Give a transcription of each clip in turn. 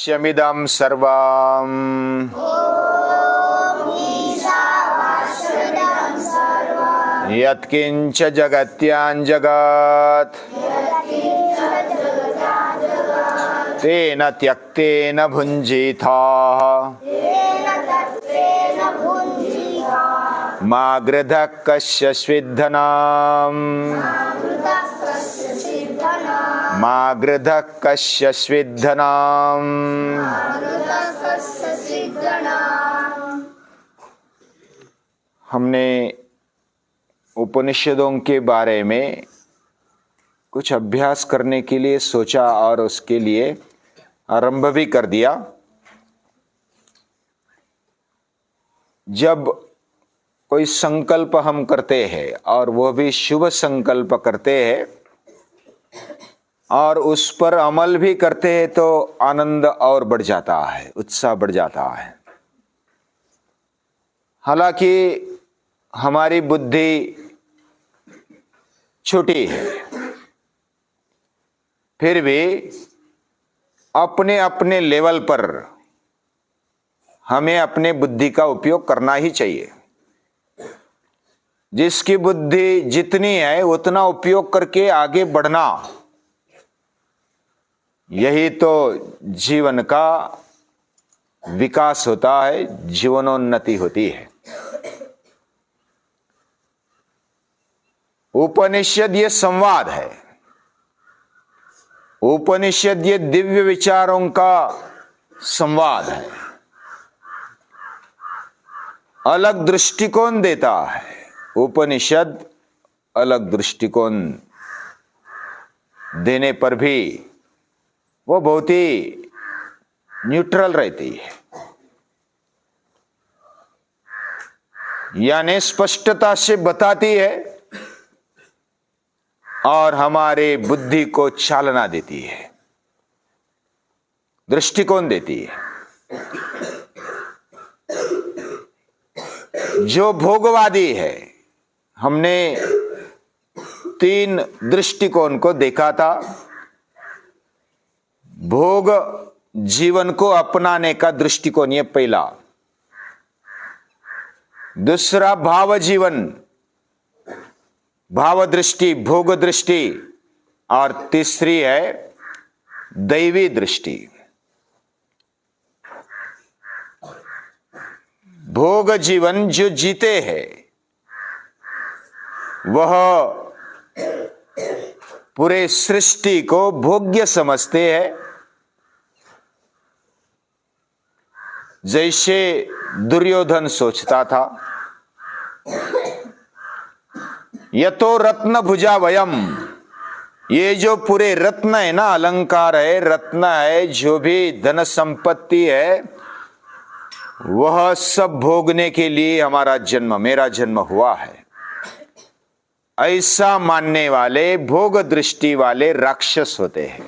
भाष्यमिदं सर्वं यत्किंच जगत्यां जगत् तेन त्यक्तेन भुञ्जीथाः मा गृधः कश्यश्विद्धनाम् मा गृधः कश्यश्विद्धनाम्। हमने उपनिषदों के बारे में कुछ अभ्यास करने के लिए सोचा और उसके लिए आरंभ भी कर दिया। जब कोई संकल्प हम करते हैं और वो भी शुभ संकल्प करते हैं और उस पर अमल भी करते हैं तो आनंद और बढ़ जाता है, उत्साह बढ़ जाता है। हालांकि हमारी बुद्धि छोटी है, फिर भी अपने अपने लेवल पर हमें अपने बुद्धि का उपयोग करना ही चाहिए। जिसकी बुद्धि जितनी है उतना उपयोग करके आगे बढ़ना, यही तो जीवन का विकास होता है, जीवनोन्नति होती है। उपनिषद ये संवाद है, उपनिषद ये दिव्य विचारों का संवाद है, अलग दृष्टिकोण देता है। उपनिषद अलग दृष्टिकोण देने पर भी वो बहुत ही न्यूट्रल रहती है, यानी स्पष्टता से बताती है और हमारे बुद्धि को चालना देती है, दृष्टिकोण देती है। जो भोगवादी है, हमने 3 दृष्टिकोण को देखा था। भोग जीवन को अपनाने का दृष्टिकोण ये पहला, दूसरा भाव जीवन, भाव दृष्टि, भोग दृष्टि, और तीसरी है दैवी दृष्टि। भोग जीवन जो जीते हैं वह पूरे सृष्टि को भोग्य समझते हैं। जैसे दुर्योधन सोचता था, यतो रत्न भुजा वयम, ये जो पूरे रत्न है ना, अलंकार है, रत्न है, जो भी धन संपत्ति है, वह सब भोगने के लिए हमारा जन्म, मेरा जन्म हुआ है। ऐसा मानने वाले, भोग दृष्टि वाले राक्षस होते हैं।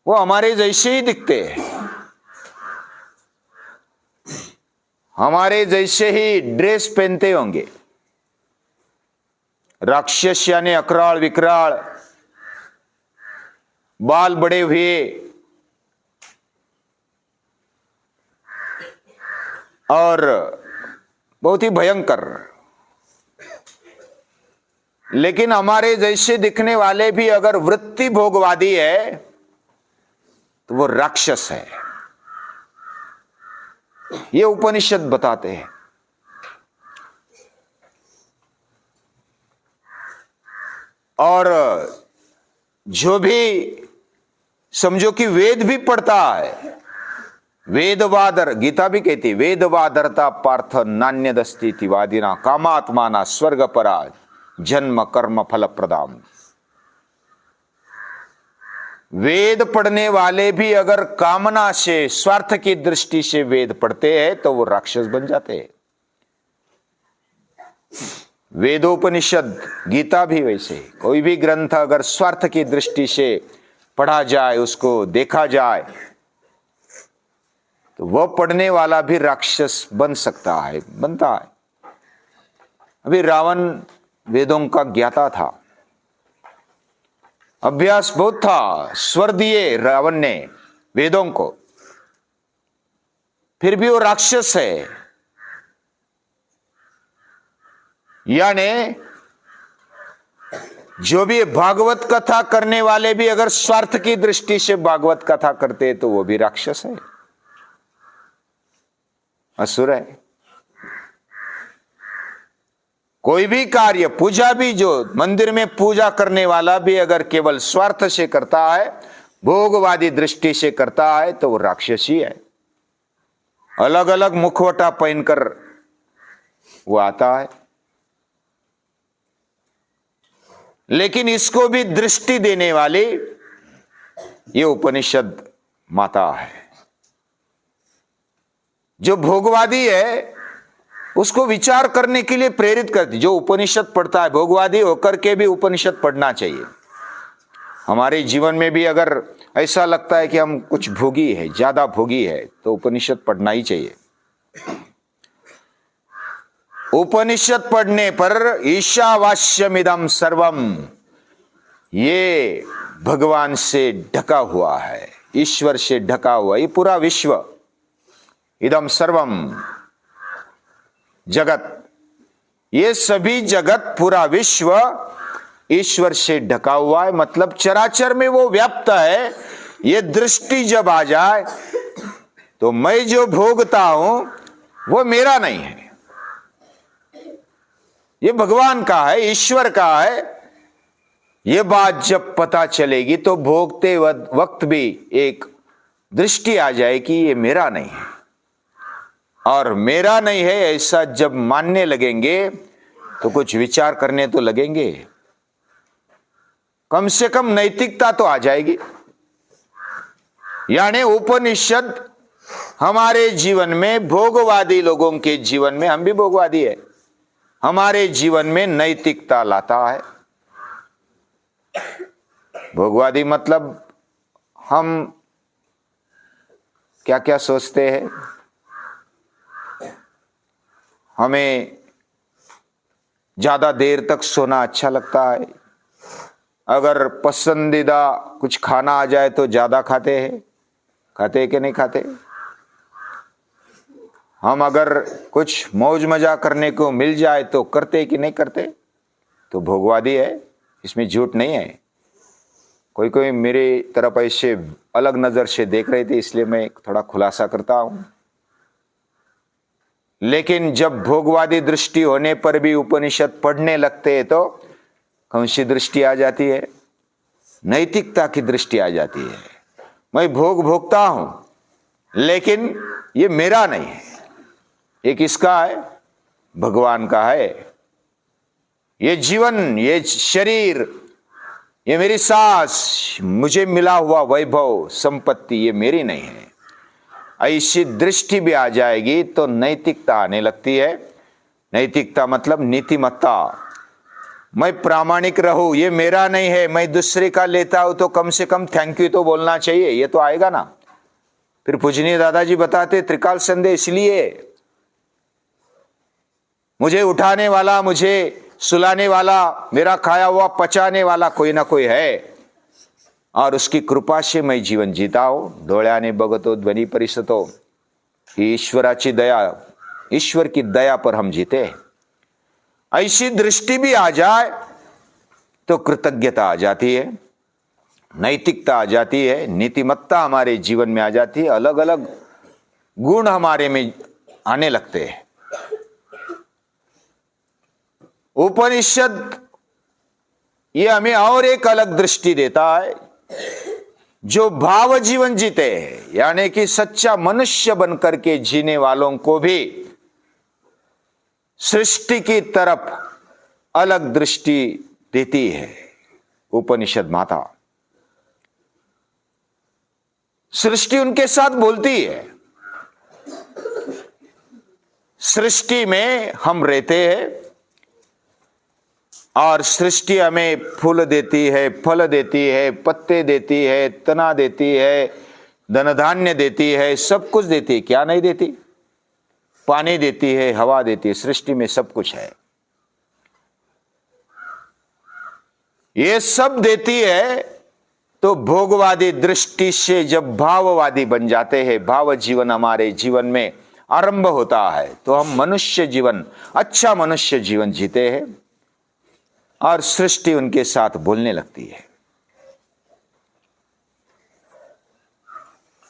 वो हमारे जैसे ही दिखते हैं, हमारे जैसे ही ड्रेस पहनते होंगे। राक्षस यानी अकराल विकराल, बाल बड़े हुए और बहुत ही भयंकर। लेकिन हमारे जैसे दिखने वाले भी अगर वृत्ति भोगवादी है तो वो राक्षस है, ये उपनिषद बताते हैं। और जो भी समझो कि वेद भी पढ़ता है, वेदवादर, गीता भी कहती वेदवादरता पार्थ नान्यदस्ति वादिना कामात्माना स्वर्ग परा जन्म कर्म फल प्रदाम। वेद पढ़ने वाले भी अगर कामना से, स्वार्थ की दृष्टि से वेद पढ़ते हैं तो वो राक्षस बन जाते हैं। वेदोपनिषद, गीता भी वैसे, कोई भी ग्रंथ अगर स्वार्थ की दृष्टि से पढ़ा जाए, उसको देखा जाए, तो वह पढ़ने वाला भी राक्षस बन सकता है, बनता है। अभी रावण वेदों का ज्ञाता था, अभ्यास बहुत था, स्वर दिए रावण ने वेदों को, फिर भी वो राक्षस है। यानी जो भी भागवत कथा करने वाले भी अगर स्वार्थ की दृष्टि से भागवत कथा करते तो वो भी राक्षस है, असुर है। कोई भी कार्य, पूजा भी, जो मंदिर में पूजा करने वाला भी अगर केवल स्वार्थ से करता है, भोगवादी दृष्टि से करता है, तो वो राक्षसी है। अलग अलग मुखवटा पहनकर वो आता है, लेकिन इसको भी दृष्टि देने वाली ये उपनिषद माता है। जो भोगवादी है उसको विचार करने के लिए प्रेरित करती। जो उपनिषद पढ़ता है, भोगवादी होकर के भी उपनिषद पढ़ना चाहिए। हमारे जीवन में भी अगर ऐसा लगता है कि हम कुछ भोगी है, ज्यादा भोगी है, तो उपनिषद पढ़ना ही चाहिए। उपनिषद पढ़ने पर ईशावास्यमिदं सर्वम, ये भगवान से ढका हुआ है, ईश्वर से ढका हुआ ये पूरा विश्व, इदम सर्वम जगत, ये सभी जगत, पूरा विश्व ईश्वर से ढका हुआ है। मतलब चराचर में वो व्याप्त है। ये दृष्टि जब आ जाए तो मैं जो भोगता हूं वो मेरा नहीं है, ये भगवान का है, ईश्वर का है। ये बात जब पता चलेगी तो भोगते वक्त भी एक दृष्टि आ जाए कि ये मेरा नहीं है, और मेरा नहीं है ऐसा जब मानने लगेंगे तो कुछ विचार करने तो लगेंगे, कम से कम नैतिकता तो आ जाएगी। यानी उपनिषद हमारे जीवन में, भोगवादी लोगों के जीवन में, हम भी भोगवादी है, हमारे जीवन में नैतिकता लाता है। भोगवादी मतलब हम क्या क्या सोचते हैं, हमें ज्यादा देर तक सोना अच्छा लगता है, अगर पसंदीदा कुछ खाना आ जाए तो ज्यादा खाते हैं कि नहीं खाते, हम अगर कुछ मौज मजा करने को मिल जाए तो करते कि नहीं करते, तो भोगवादी है, इसमें झूठ नहीं है। कोई कोई मेरे तरफ ऐसे अलग नजर से देख रहे थे, इसलिए मैं थोड़ा खुलासा करता हूं। लेकिन जब भोगवादी दृष्टि होने पर भी उपनिषद पढ़ने लगते हैं तो कौन सी दृष्टि आ जाती है? नैतिकता की दृष्टि आ जाती है। मैं भोगता हूं, लेकिन ये मेरा नहीं है, ये किसका है? भगवान का है। ये जीवन, ये शरीर, ये मेरी सांस, मुझे मिला हुआ वैभव, संपत्ति, ये मेरी नहीं है। ऐसी दृष्टि भी आ जाएगी तो नैतिकता आने लगती है। नैतिकता मतलब नीतिमत्ता। मैं प्रामाणिक रहूं, ये मेरा नहीं है, मैं दूसरे का लेता हूं तो कम से कम थैंक यू तो बोलना चाहिए, ये तो आएगा ना। फिर पूजनीय दादाजी बताते त्रिकाल संदेह इसलिए, मुझे उठाने वाला, मुझे सुलाने वाला, मेरा खाया हुआ पचाने वाला कोई ना कोई है, और उसकी कृपा से मैं जीवन जीता हूं। डोळ्याने बघतो ध्वनी परिसतो, ईश्वराची दया, ईश्वर की दया पर हम जीते। ऐसी दृष्टि भी आ जाए तो कृतज्ञता आ जाती है, नैतिकता आ जाती है, नीतिमत्ता हमारे जीवन में आ जाती है, अलग अलग गुण हमारे में आने लगते हैं। उपनिषद ये हमें और एक अलग दृष्टि देता है। जो भाव जीवन जीते हैं, यानी कि सच्चा मनुष्य बनकर के जीने वालों को भी सृष्टि की तरफ अलग दृष्टि देती है उपनिषद माता। सृष्टि उनके साथ बोलती है। सृष्टि में हम रहते हैं और सृष्टि हमें फूल देती है, फल देती है, पत्ते देती है, तना देती है, धन धान्य देती है, सब कुछ देती है। क्या नहीं देती? पानी देती है, हवा देती है। सृष्टि में सब कुछ है। ये सब देती है। तो भोगवादी दृष्टि से जब भाववादी बन जाते हैं, भाव जीवन हमारे जीवन में आरंभ होता है, तो हम मनुष्य जीवन, अच्छा मनुष्य जीवन जीते हैं और सृष्टि उनके साथ बोलने लगती है।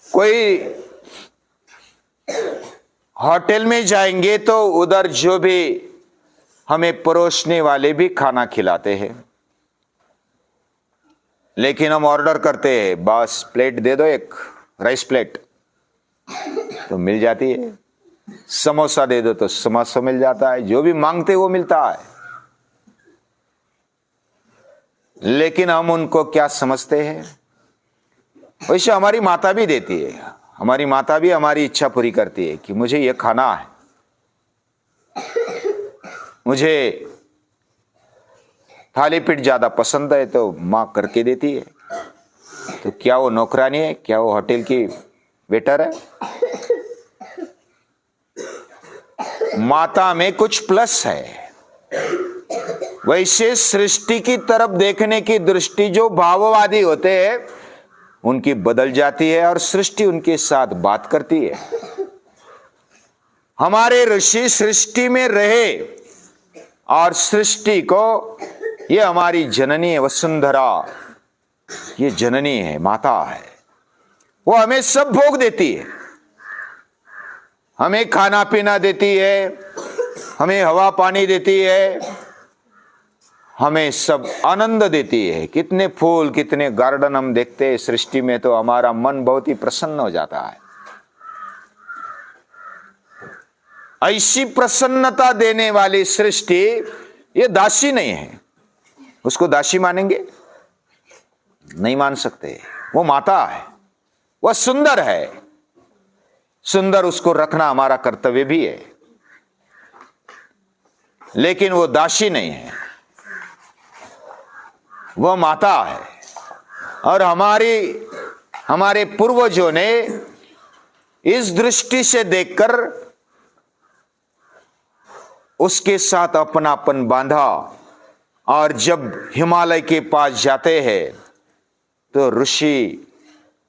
कोई होटल में जाएंगे तो उधर जो भी हमें परोसने वाले भी खाना खिलाते हैं, लेकिन हम ऑर्डर करते हैं, बस प्लेट दे दो, एक राइस प्लेट, तो मिल जाती है। समोसा दे दो तो समोसा मिल जाता है, जो भी मांगते वो मिलता है। लेकिन हम उनको क्या समझते हैं? वैसे हमारी माता भी देती है, हमारी माता भी हमारी इच्छा पूरी करती है कि मुझे ये खाना है, मुझे थाली पीठ ज्यादा पसंद है, तो मां करके देती है। तो क्या वो नौकरानी है? क्या वो होटल की वेटर है? माता में कुछ प्लस है। वैसे सृष्टि की तरफ देखने की दृष्टि जो भाववादी होते हैं उनकी बदल जाती है और सृष्टि उनके साथ बात करती है। हमारे ऋषि सृष्टि में रहे और सृष्टि को, ये हमारी जननी है वसुंधरा, ये जननी है, माता है, वो हमें सब भोग देती है, हमें खाना पीना देती है, हमें हवा पानी देती है, हमें सब आनंद देती है। कितने फूल, कितने गार्डन हम देखते हैं सृष्टि में, तो हमारा मन बहुत ही प्रसन्न हो जाता है। ऐसी प्रसन्नता देने वाली सृष्टि, ये दासी नहीं है। उसको दासी मानेंगे? नहीं मान सकते। वो माता है, वह सुंदर है, सुंदर उसको रखना हमारा कर्तव्य भी है, लेकिन वो दासी नहीं है, वह माता है। और हमारे पूर्वजों ने इस दृष्टि से देखकर उसके साथ अपनापन बांधा। और जब हिमालय के पास जाते हैं तो ऋषि,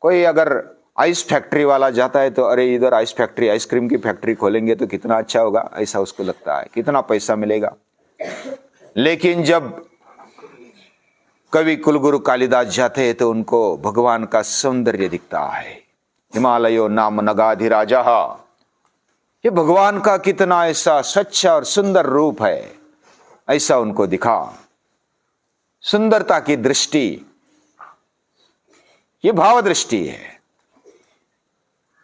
कोई अगर आइस फैक्ट्री वाला जाता है तो अरे इधर आइस फैक्ट्री, आइसक्रीम की फैक्ट्री खोलेंगे तो कितना अच्छा होगा, ऐसा उसको लगता है, कितना पैसा मिलेगा। लेकिन जब कवि कुलगुरु कालिदास जाते हैं तो उनको भगवान का सौंदर्य दिखता है। हिमालयो नाम नगाधिराजा, ये भगवान का कितना ऐसा स्वच्छ और सुंदर रूप है, ऐसा उनको दिखा। सुंदरता की दृष्टि, ये भाव दृष्टि है।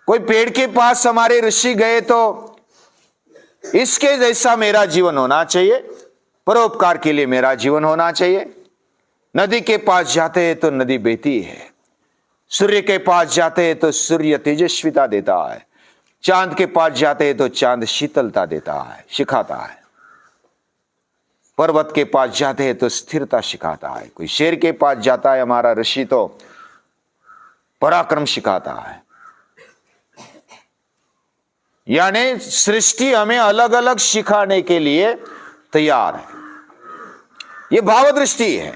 कोई पेड़ के पास हमारे ऋषि गए तो इसके जैसा मेरा जीवन होना चाहिए, परोपकार के लिए मेरा जीवन होना चाहिए। नदी के पास जाते हैं तो नदी बहती है, सूर्य के पास जाते हैं तो सूर्य तेजस्विता देता है, चांद के पास जाते हैं तो चांद शीतलता देता है, सिखाता है। पर्वत के पास जाते हैं तो स्थिरता सिखाता है। कोई शेर के पास जाता है हमारा ऋषि तो पराक्रम सिखाता है। यानी सृष्टि हमें अलग अलग सिखाने के लिए तैयार है। यह भाव दृष्टि है।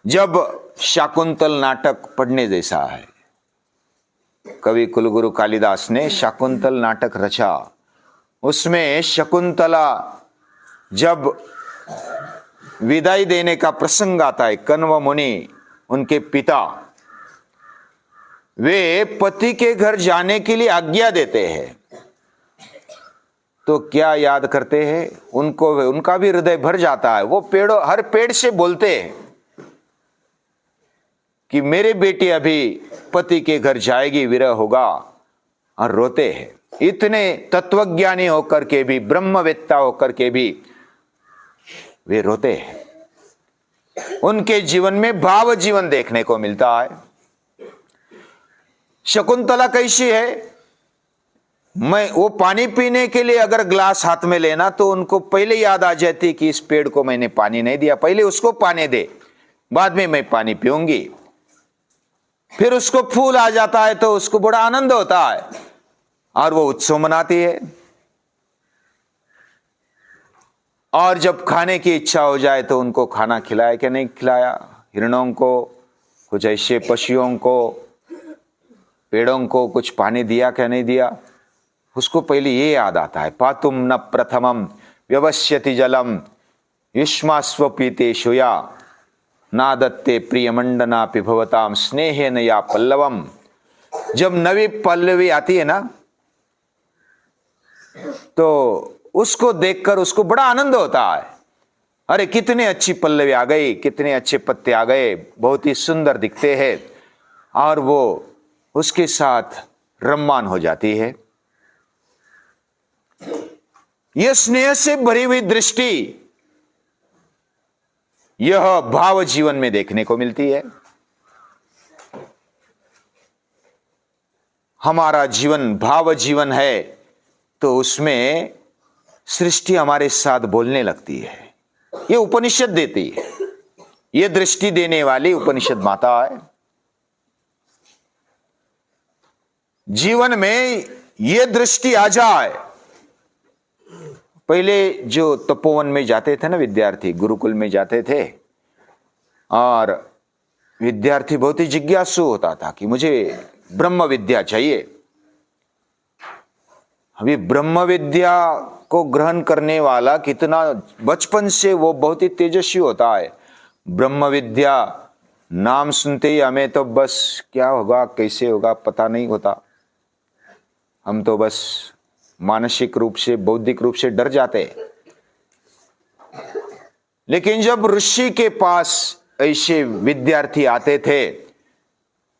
जब शाकुंतल नाटक पढ़ने जैसा है, कवि कुलगुरु कालिदास ने शाकुंतल नाटक रचा। उसमें शकुंतला जब विदाई देने का प्रसंग आता है, कण्व मुनि उनके पिता, वे पति के घर जाने के लिए आज्ञा देते हैं तो क्या याद करते हैं उनको, उनका भी हृदय भर जाता है। वो हर पेड़ से बोलते हैं कि मेरे बेटी अभी पति के घर जाएगी, विरह होगा, और रोते हैं। इतने तत्वज्ञानी होकर के भी, ब्रह्मवेत्ता होकर के भी वे रोते हैं। उनके जीवन में भाव जीवन देखने को मिलता है। शकुंतला कैसी है? वो पानी पीने के लिए अगर ग्लास हाथ में लेना तो उनको पहले याद आ जाती कि इस पेड़ को मैंने पानी नहीं दिया, पहले उसको पानी दे, बाद में मैं पानी पीऊंगी। फिर उसको फूल आ जाता है तो उसको बड़ा आनंद होता है और वो उत्सव मनाती है। और जब खाने की इच्छा हो जाए तो उनको खाना खिलाया कि नहीं खिलाया, हिरणों को, कुछ ऐसे पशुओं को, पेड़ों को कुछ पानी दिया क्या नहीं दिया, उसको पहले ये याद आता है। पातुम न प्रथमम व्यवस्यति जलम युष्मास्व पीते शुया नादत्ते प्रियमंडना पिभवताम स्नेहेन या पल्लवम। जब नवी पल्लवी आती है ना तो उसको देखकर उसको बड़ा आनंद होता है। अरे कितने अच्छी पल्लवी आ गई, कितने अच्छे पत्ते आ गए, बहुत ही सुंदर दिखते हैं, और वो उसके साथ रम्मान हो जाती है। यह स्नेह से भरी हुई दृष्टि, यह भाव जीवन में देखने को मिलती है। हमारा जीवन भाव जीवन है तो उसमें सृष्टि हमारे साथ बोलने लगती है। ये उपनिषद देती है, ये दृष्टि देने वाली उपनिषद माता है। जीवन में ये दृष्टि आ जाए। पहले जो तपोवन में जाते थे ना विद्यार्थी, गुरुकुल में जाते थे, और विद्यार्थी बहुत ही जिज्ञासु होता था कि मुझे ब्रह्म विद्या चाहिए। अभी ब्रह्म विद्या को ग्रहण करने वाला कितना बचपन से वो बहुत ही तेजस्वी होता है। ब्रह्म विद्या नाम सुनते ही हमें तो बस क्या होगा कैसे होगा पता नहीं होता, हम तो बस मानसिक रूप से बौद्धिक रूप से डर जाते। लेकिन जब ऋषि के पास ऐसे विद्यार्थी आते थे,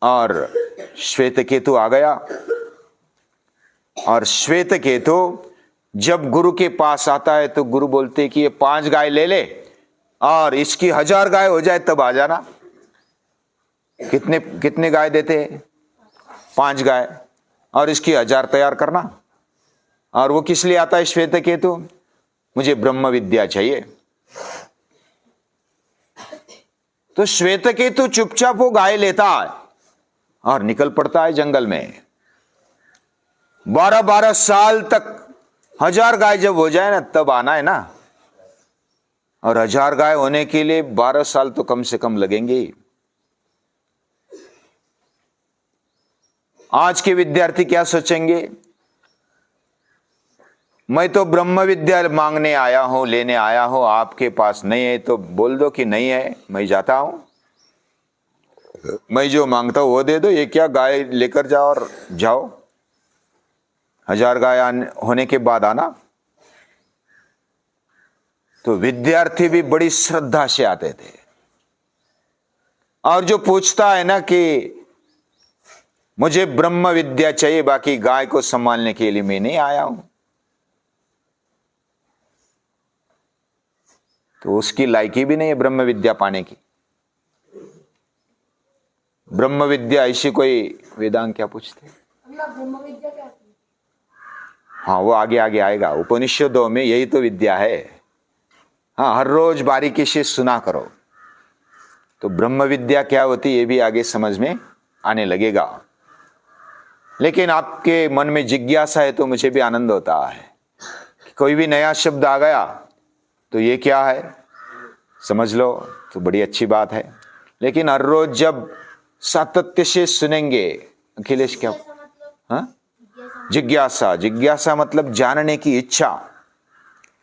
और श्वेतकेतु आ गया, और श्वेतकेतु जब गुरु के पास आता है तो गुरु बोलते कि ये 5 गाय ले ले, और इसकी 1000 गाय हो जाए तब आ जाना। कितने कितने गाय देते हैं? 5 गाय, और इसकी 1000 तैयार करना। और वो किस लिए आता है श्वेतकेतु? मुझे ब्रह्म विद्या चाहिए। तो श्वेतकेतु चुपचाप वो गाय लेता है और निकल पड़ता है जंगल में। 12-12 साल तक 1000 गाय जब हो जाए ना तब आना है ना, और 1000 गाय होने के लिए 12 साल तो कम से कम लगेंगे। आज के विद्यार्थी क्या सोचेंगे? मैं तो ब्रह्म विद्या मांगने आया हूं, लेने आया हूं, आपके पास नहीं है तो बोल दो कि नहीं है, मैं जाता हूं, मैं जो मांगता हूं वो दे दो, ये क्या गाय लेकर जाओ और जाओ, 1000 गाय होने के बाद आना। तो विद्यार्थी भी बड़ी श्रद्धा से आते थे, और जो पूछता है ना कि मुझे ब्रह्म विद्या चाहिए, बाकी गाय को संभालने के लिए मैं नहीं आया हूं, तो उसकी लायकी भी नहीं है ब्रह्म विद्या पाने की। ब्रह्म विद्या ऐसी कोई वेदांत क्या पूछते? ब्रह्म विद्या क्या? हाँ, वो आगे आगे आएगा। उपनिषदों में यही तो विद्या है। हाँ, हर रोज बारीकी से सुना करो तो ब्रह्म विद्या क्या होती ये भी आगे समझ में आने लगेगा। लेकिन आपके मन में जिज्ञासा है तो मुझे भी आनंद होता है कि कोई भी नया शब्द आ गया तो ये क्या है समझ लो तो बड़ी अच्छी बात है। लेकिन हर रोज जब सातत्य से सुनेंगे, अखिलेश क्या? हाँ, जिज्ञासा। जिज्ञासा मतलब जानने की इच्छा,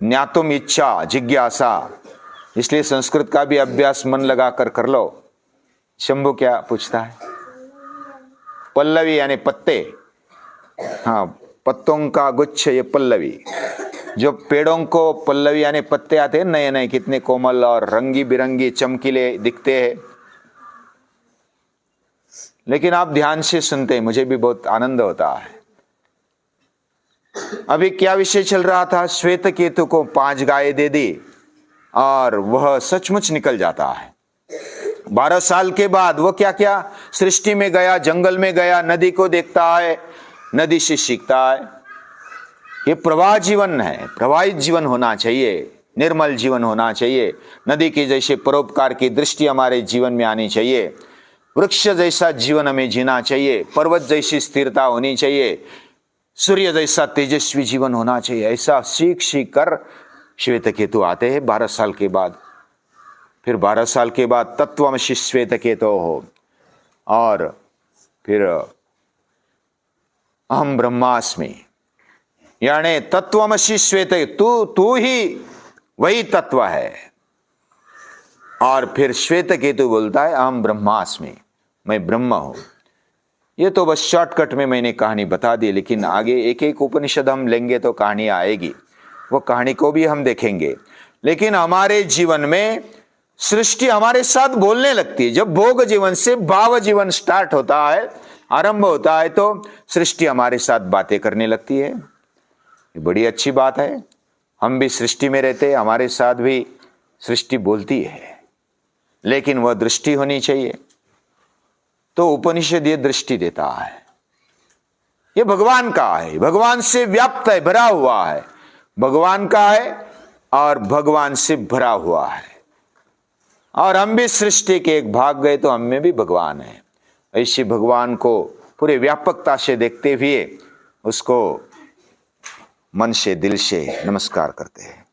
ज्ञातुम इच्छा, जिज्ञासा। इसलिए संस्कृत का भी अभ्यास मन लगा कर लो। शंभू क्या पूछता है? पल्लवी यानी पत्ते। हाँ, पत्तों का गुच्छ, ये पल्लवी। जो पेड़ों को पल्लवी यानी पत्ते आते हैं नए नए, कितने कोमल और रंगी बिरंगी चमकीले दिखते हैं। लेकिन आप ध्यान से सुनते हैं, मुझे भी बहुत आनंद होता है। अभी क्या विषय चल रहा था? श्वेतकेतु को 5 गाय दे दी और वह सचमुच निकल जाता है। 12 साल के बाद वो क्या क्या सृष्टि में गया, जंगल में गया, नदी को देखता है, नदी से सीखता है। ये प्रवाह जीवन है, प्रवाहित जीवन होना चाहिए, निर्मल जीवन होना चाहिए। नदी के जैसे परोपकार की दृष्टि हमारे जीवन में आनी चाहिए। वृक्ष जैसा जीवन हमें जीना चाहिए। पर्वत जैसी स्थिरता होनी चाहिए। सूर्य जैसा तेजस्वी जीवन होना चाहिए। ऐसा सीख सीख कर श्वेत केतु आते हैं 12 साल के बाद, फिर 12 साल के बाद तत्वमसि श्वेत केतु हो, और फिर अहम ब्रह्मास्मि, यानी तत्वमसि श्वेत, तू ही वही तत्व है। और फिर श्वेत केतु बोलता है अहम ब्रह्मास्मि, मैं ब्रह्म हूं। ये तो बस शॉर्टकट में मैंने कहानी बता दी, लेकिन आगे एक एक उपनिषद हम लेंगे तो कहानी आएगी, वो कहानी को भी हम देखेंगे। लेकिन हमारे जीवन में सृष्टि हमारे साथ बोलने लगती है। जब भोग जीवन से भाव जीवन स्टार्ट होता है, आरंभ होता है, तो सृष्टि हमारे साथ बातें करने लगती है। ये बड़ी अच्छी बात है। हम भी सृष्टि में रहते हैं, हमारे साथ भी सृष्टि बोलती है, लेकिन वह दृष्टि होनी चाहिए। तो उपनिषद ये दृष्टि देता है, ये भगवान का है, भगवान से व्याप्त है, भरा हुआ है, भगवान का है और भगवान से भरा हुआ है। और हम भी सृष्टि के एक भाग गए तो हम में भी भगवान है। ऐसे भगवान को पूरे व्यापकता से देखते हुए उसको मन से, दिल से नमस्कार करते हैं।